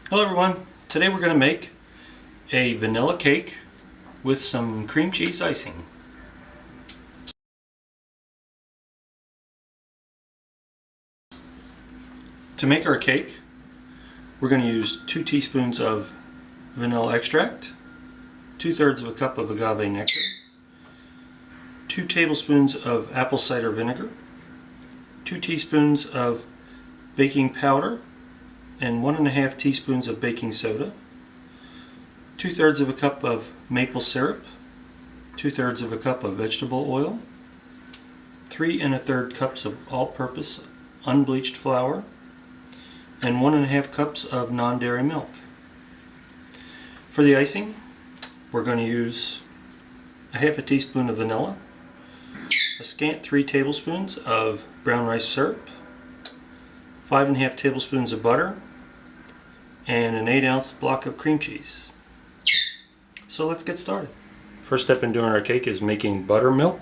Hello everyone, today we're going to make a vanilla cake with some cream cheese icing. To make our cake, we're going to use 2 teaspoons of vanilla extract, 2/3 of a cup of agave nectar, 2 tablespoons of apple cider vinegar, 2 teaspoons of baking powder, and 1½ teaspoons of baking soda, 2/3 of a cup of maple syrup, 2/3 of a cup of vegetable oil, 3 1/3 cups of all-purpose unbleached flour, and 1½ cups of non-dairy milk. For the icing, we're going to use a 1/2 teaspoon of vanilla, a scant 3 tablespoons of brown rice syrup, 5 1/2 tablespoons of butter, and an 8-ounce block of cream cheese. So let's get started. First step in doing our cake is making buttermilk.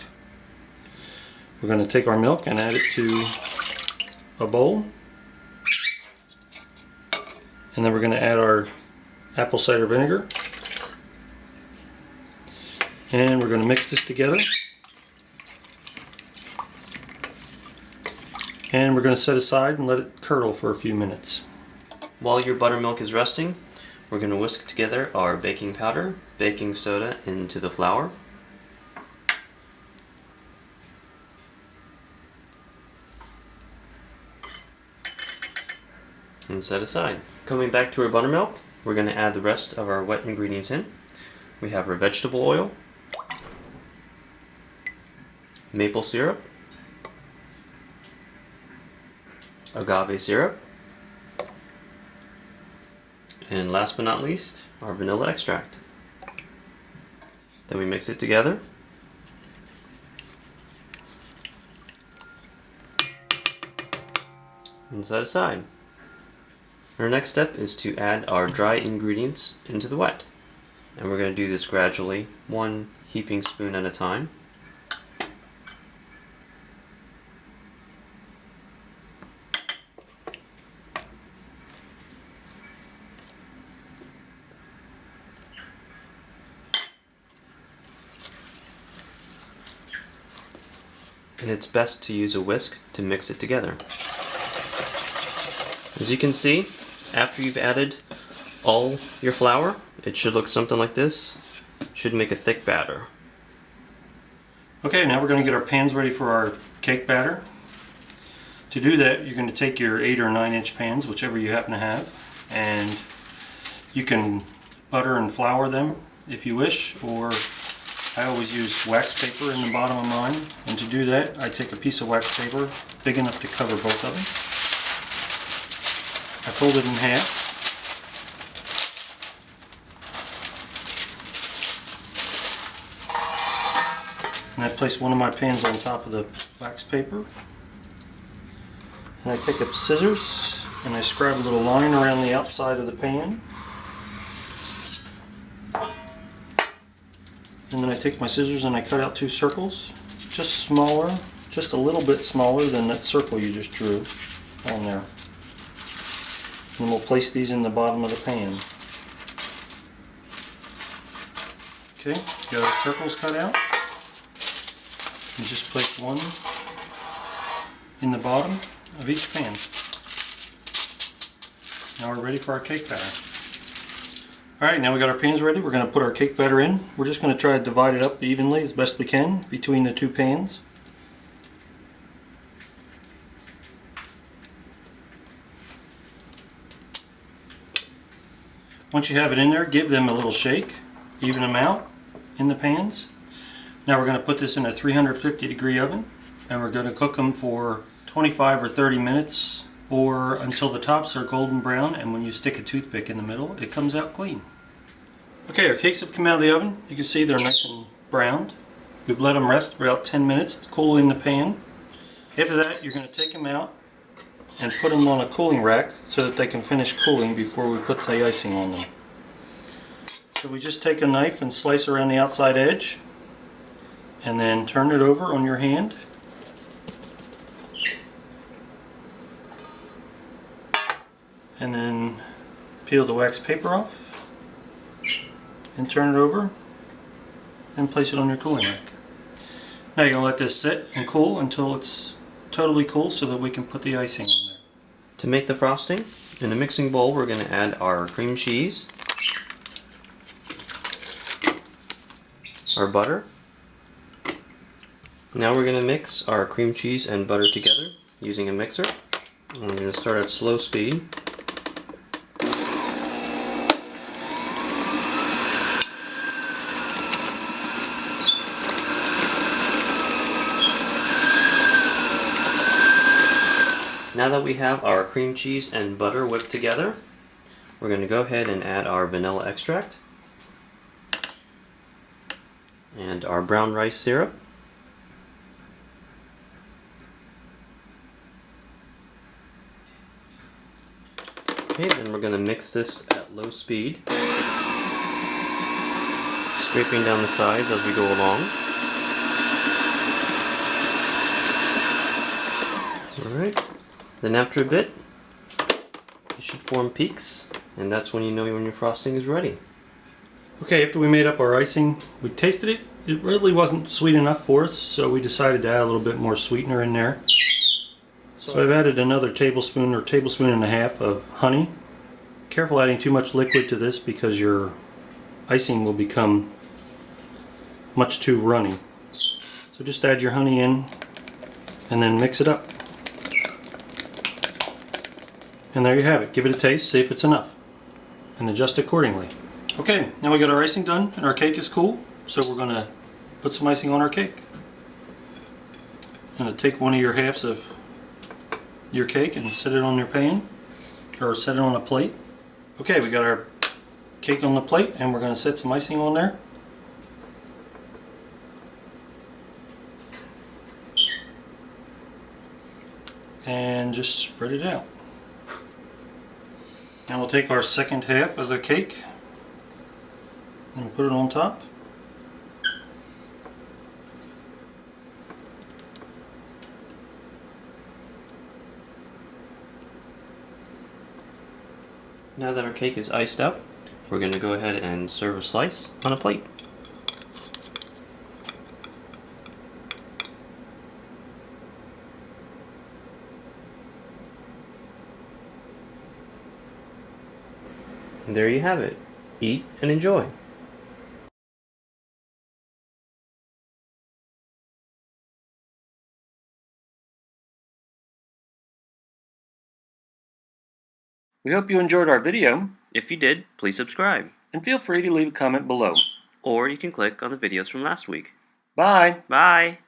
We're going to take our milk and add it to a bowl. And then we're going to add our apple cider vinegar. And we're going to mix this together. And we're going to set aside and let it curdle for a few minutes. While your buttermilk is resting, we're going to whisk together our baking powder, baking soda into the flour. And set aside. Coming back to our buttermilk, we're going to add the rest of our wet ingredients in. We have our vegetable oil, maple syrup, agave syrup, and last but not least, our vanilla extract. Then we mix it together. And set aside. Our next step is to add our dry ingredients into the wet. And we're going to do this gradually, 1 heaping spoon at a time. And it's best to use a whisk to mix it together. As you can see, after you've added all your flour, it should look something like this. Should make a thick batter. Okay, now we're going to get our pans ready for our cake batter. To do that, you're going to take your 8 or 9 inch pans, whichever you happen to have, and you can butter and flour them if you wish, or I always use wax paper in the bottom of mine, and to do that I take a piece of wax paper big enough to cover both of them. I fold it in half, and I place one of my pans on top of the wax paper, and I take up scissors and I scribe a little line around the outside of the pan. And then I take my scissors and I cut out 2 circles, just smaller, just a little bit smaller than that circle you just drew on there. And we'll place these in the bottom of the pan. Okay, got our circles cut out. And just place one in the bottom of each pan. Now we're ready for our cake batter. Alright, now we got our pans ready. We're going to put our cake batter in. We're just going to try to divide it up evenly as best we can between the 2 pans. Once you have it in there, give them a little shake, even them out in the pans. Now we're going to put this in a 350-degree oven, and we're going to cook them for 25 or 30 minutes, or until the tops are golden brown, and when you stick a toothpick in the middle, it comes out clean. Okay, our cakes have come out of the oven. You can see they're nice and browned. We've let them rest for about 10 minutes to cool in the pan. After that, you're going to take them out and put them on a cooling rack so that they can finish cooling before we put the icing on them. So we just take a knife and slice around the outside edge, and then turn it over on your hand. And then Peel the wax paper off and turn it over and place it on your cooling rack. Now you're going to let this sit and cool until it's totally cool so that we can put the icing on there. To make the frosting, in a mixing bowl we're going to add our cream cheese, our butter. Now we're going to mix our cream cheese and butter together using a mixer. And we're going to start at slow speed. Now that we have our cream cheese and butter whipped together, we're going to go ahead and add our vanilla extract and our brown rice syrup. Okay, then we're going to mix this at low speed, scraping down the sides as we go along. Alright, then after a bit, it should form peaks, and that's when you know when your frosting is ready. Okay, after we made up our icing, we tasted it. It really wasn't sweet enough for us, so we decided to add a little bit more sweetener in there. So I've added another tablespoon or tablespoon and a half of honey. Careful adding too much liquid to this because your icing will become much too runny. So just add your honey in and then mix it up. And there you have it. Give it a taste, see if it's enough, and adjust accordingly. Okay, now we got our icing done and our cake is cool, so we're going to put some icing on our cake. I'm going to take one of your halves of your cake and set it on your pan, or set it on a plate. Okay, we got our cake on the plate and we're going to set some icing on there. And just spread it out. Now we'll take our second half of the cake and put it on top. Now that our cake is iced up, we're going to go ahead and serve a slice on a plate. And there you have it. Eat and enjoy. We hope you enjoyed our video, If you did, please subscribe. and feel free to leave a comment below. Or you can click on the videos from last week. Bye! Bye!